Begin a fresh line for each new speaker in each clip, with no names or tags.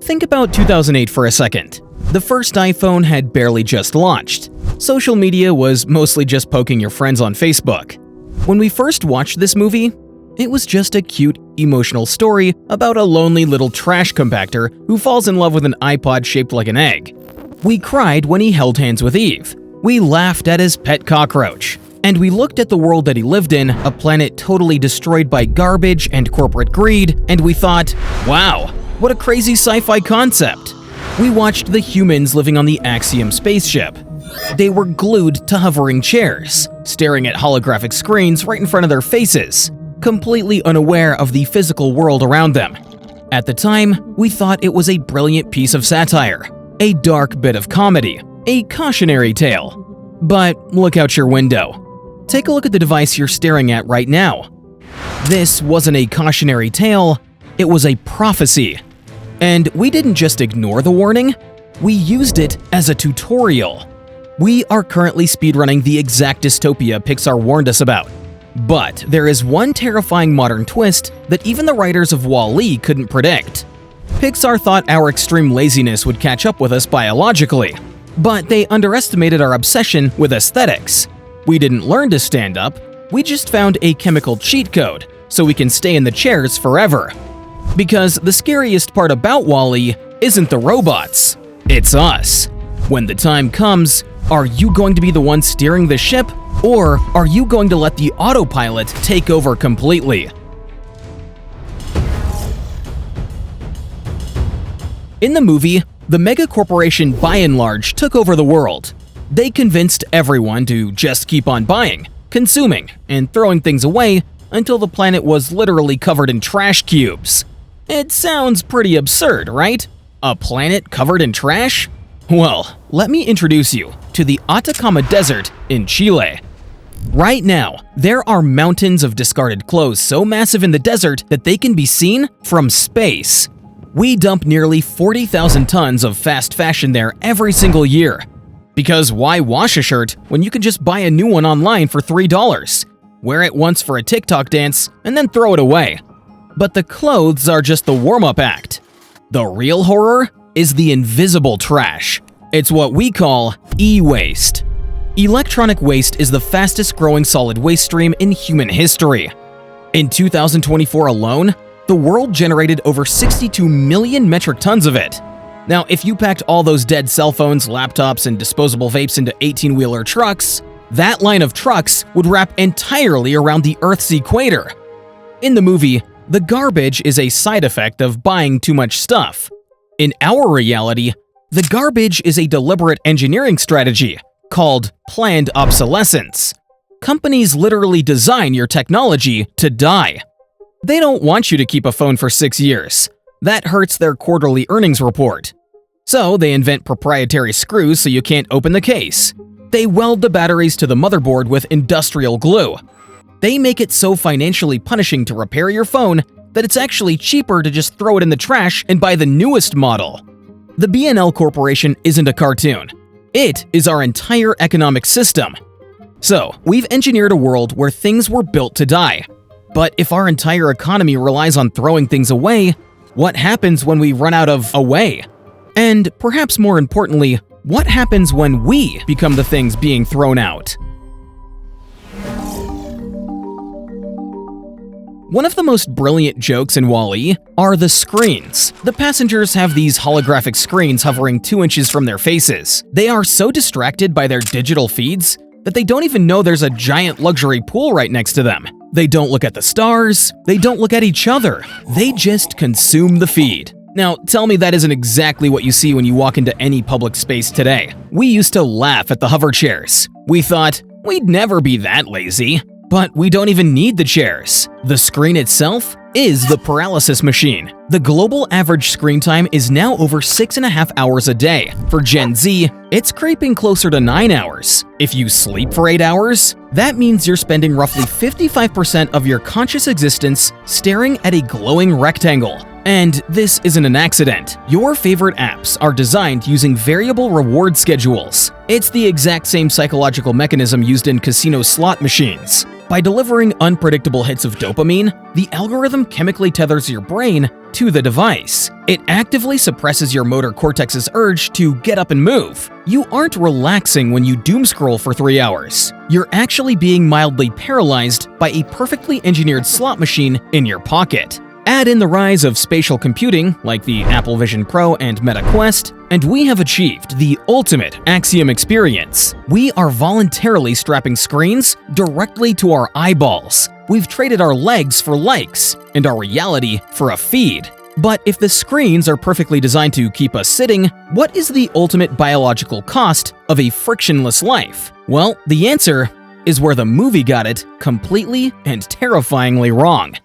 Think about 2008 for a second. The first iPhone had barely just launched. Social media was mostly just poking your friends on Facebook. When we first watched this movie, it was just a cute, emotional story about a lonely little trash compactor who falls in love with an iPod shaped like an egg. We cried when he held hands with Eve. We laughed at his pet cockroach. And we looked at the world that he lived in, a planet totally destroyed by garbage and corporate greed, and we thought, wow, what a crazy sci-fi concept. We watched the humans living on the Axiom spaceship. They were glued to hovering chairs, staring at holographic screens right in front of their faces, completely unaware of the physical world around them. At the time, we thought it was a brilliant piece of satire, a dark bit of comedy, a cautionary tale. But look out your window. Take a look at the device you're staring at right now. This wasn't a cautionary tale, it was a prophecy. And we didn't just ignore the warning, we used it as a tutorial. We are currently speedrunning the exact dystopia Pixar warned us about. But there is one terrifying modern twist that even the writers of WALL-E couldn't predict. Pixar thought our extreme laziness would catch up with us biologically, but they underestimated our obsession with aesthetics. We didn't learn to stand up, we just found a chemical cheat code so we can stay in the chairs forever. Because the scariest part about WALL-E isn't the robots, it's us. When the time comes, are you going to be the one steering the ship, or are you going to let the autopilot take over completely? In the movie, the mega corporation by and large took over the world. They convinced everyone to just keep on buying, consuming, and throwing things away until the planet was literally covered in trash cubes. It sounds pretty absurd, right? A planet covered in trash? Well, let me introduce you to the Atacama Desert in Chile. Right now, there are mountains of discarded clothes so massive in the desert that they can be seen from space. We dump nearly 40,000 tons of fast fashion there every single year. Because why wash a shirt when you can just buy a new one online for $3? Wear it once for a TikTok dance and then throw it away. But the clothes are just the warm-up act. The real horror is the invisible trash. It's what we call e-waste. Electronic waste is the fastest growing solid waste stream in human history. In 2024 alone, the world generated over 62 million metric tons of it. Now, if you packed all those dead cell phones, laptops, and disposable vapes into 18-wheeler trucks, that line of trucks would wrap entirely around the Earth's equator. In the movie, the garbage is a side effect of buying too much stuff. In our reality, the garbage is a deliberate engineering strategy called planned obsolescence. Companies literally design your technology to die. They don't want you to keep a phone for 6 years. That hurts their quarterly earnings report. So they invent proprietary screws so you can't open the case. They weld the batteries to the motherboard with industrial glue. They make it so financially punishing to repair your phone that it's actually cheaper to just throw it in the trash and buy the newest model. The B&L Corporation isn't a cartoon. It is our entire economic system. So, we've engineered a world where things were built to die. But if our entire economy relies on throwing things away, what happens when we run out of away? And perhaps more importantly, what happens when we become the things being thrown out? One of the most brilliant jokes in WALL-E are the screens. The passengers have these holographic screens hovering 2 inches from their faces. They are so distracted by their digital feeds that they don't even know there's a giant luxury pool right next to them. They don't look at the stars, they don't look at each other, they just consume the feed. Now, tell me that isn't exactly what you see when you walk into any public space today. We used to laugh at the hoverchairs. We thought, we'd never be that lazy. But we don't even need the chairs. The screen itself is the paralysis machine. The global average screen time is now over 6.5 hours a day. For Gen Z, it's creeping closer to 9 hours. If you sleep for 8 hours, that means you're spending roughly 55% of your conscious existence staring at a glowing rectangle. And this isn't an accident. Your favorite apps are designed using variable reward schedules. It's the exact same psychological mechanism used in casino slot machines. By delivering unpredictable hits of dopamine, the algorithm chemically tethers your brain to the device. It actively suppresses your motor cortex's urge to get up and move. You aren't relaxing when you doom scroll for 3 hours. You're actually being mildly paralyzed by a perfectly engineered slot machine in your pocket. Add in the rise of spatial computing, like the Apple Vision Pro and Meta Quest, and we have achieved the ultimate Axiom experience. We are voluntarily strapping screens directly to our eyeballs. We've traded our legs for likes, and our reality for a feed. But if the screens are perfectly designed to keep us sitting, what is the ultimate biological cost of a frictionless life? Well, the answer is where the movie got it completely and terrifyingly wrong.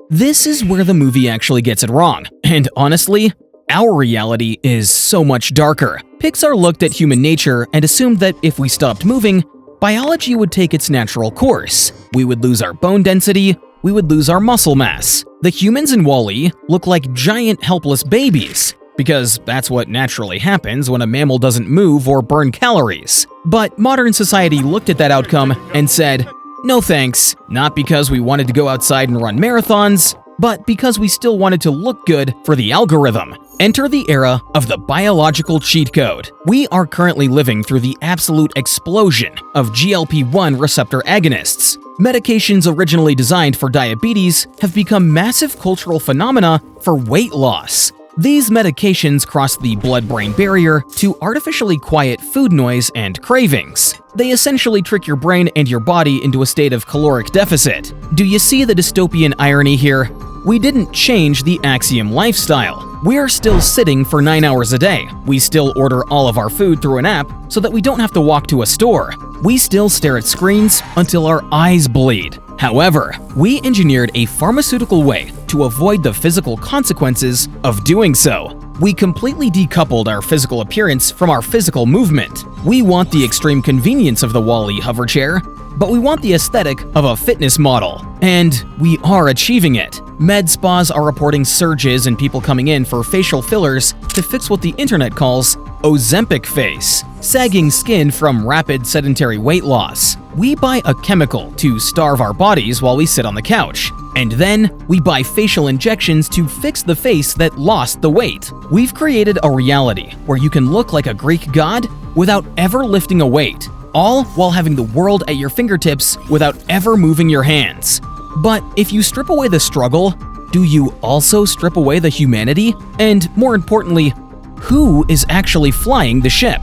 This is where the movie actually gets it wrong, and honestly, our reality is so much darker. Pixar looked at human nature and assumed that if we stopped moving, biology would take its natural course. We would lose our bone density, we would lose our muscle mass. The humans in WALL-E look like giant helpless babies, because that's what naturally happens when a mammal doesn't move or burn calories. But modern society looked at that outcome and said, no thanks, not because we wanted to go outside and run marathons, but because we still wanted to look good for the algorithm. Enter the era of the biological cheat code. We are currently living through the absolute explosion of GLP-1 receptor agonists. Medications originally designed for diabetes have become massive cultural phenomena for weight loss. These medications cross the blood-brain barrier to artificially quiet food noise and cravings. They essentially trick your brain and your body into a state of caloric deficit. Do you see the dystopian irony here? We didn't change the Axiom lifestyle. We're still sitting for 9 hours a day. We still order all of our food through an app so that we don't have to walk to a store. We still stare at screens until our eyes bleed. However, we engineered a pharmaceutical way to avoid the physical consequences of doing so. We completely decoupled our physical appearance from our physical movement. We want the extreme convenience of the WALL-E Hoverchair, but we want the aesthetic of a fitness model. And we are achieving it. Med spas are reporting surges in people coming in for facial fillers to fix what the internet calls Ozempic face, sagging skin from rapid sedentary weight loss. We buy a chemical to starve our bodies while we sit on the couch, and then we buy facial injections to fix the face that lost the weight. We've created a reality where you can look like a Greek god without ever lifting a weight, all while having the world at your fingertips without ever moving your hands. But if you strip away the struggle, do you also strip away the humanity? And more importantly, who is actually flying the ship?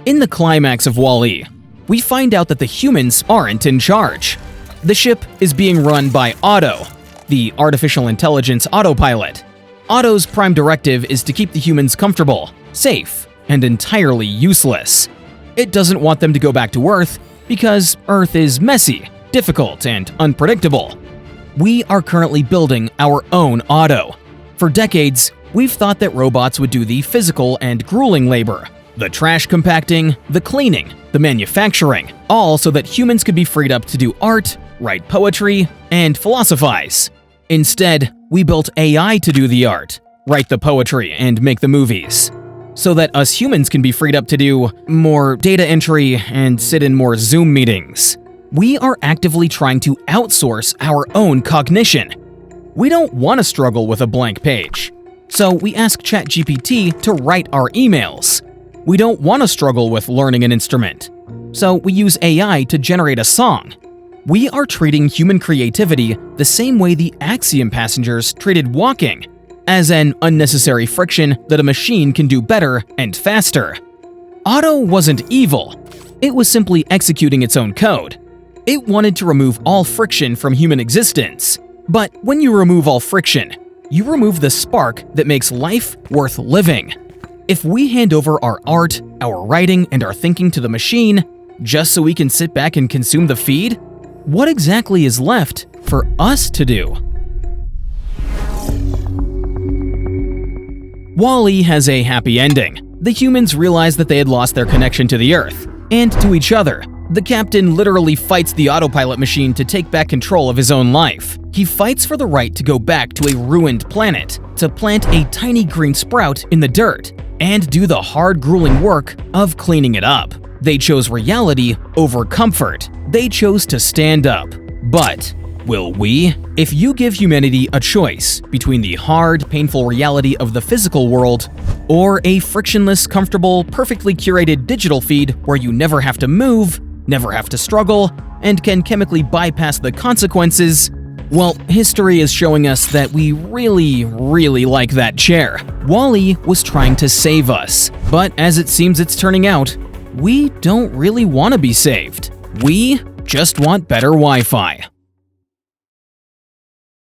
In the climax of WALL-E, we find out that the humans aren't in charge. The ship is being run by Otto, the artificial intelligence Autopilot. Otto's prime directive is to keep the humans comfortable, safe, and entirely useless. It doesn't want them to go back to Earth because Earth is messy, difficult, and unpredictable. We are currently building our own Otto. For decades, we've thought that robots would do the physical and grueling labor, the trash compacting, the cleaning, the manufacturing, all so that humans could be freed up to do art, write poetry, and philosophize. Instead, we built AI to do the art, write the poetry, and make the movies, so that us humans can be freed up to do more data entry and sit in more Zoom meetings. We are actively trying to outsource our own cognition. We don't want to struggle with a blank page, so we ask ChatGPT to write our emails. We don't want to struggle with learning an instrument, so we use AI to generate a song. We are treating human creativity the same way the Axiom passengers treated walking, as an unnecessary friction that a machine can do better and faster. Otto wasn't evil. It was simply executing its own code. It wanted to remove all friction from human existence. But when you remove all friction, you remove the spark that makes life worth living. If we hand over our art, our writing, and our thinking to the machine, just so we can sit back and consume the feed, what exactly is left for us to do? WALL-E has a happy ending. The humans realized that they had lost their connection to the Earth and to each other, The captain literally fights the autopilot machine to take back control of his own life. He fights for the right to go back to a ruined planet, to plant a tiny green sprout in the dirt, and do the hard, grueling work of cleaning it up. They chose reality over comfort. They chose to stand up. But will we? If you give humanity a choice between the hard, painful reality of the physical world or a frictionless, comfortable, perfectly curated digital feed where you never have to move, never have to struggle, and can chemically bypass the consequences, well, history is showing us that we really like that chair. WALL-E was trying to save us, but as it seems it's turning out, we don't really want to be saved. We just want better Wi-Fi.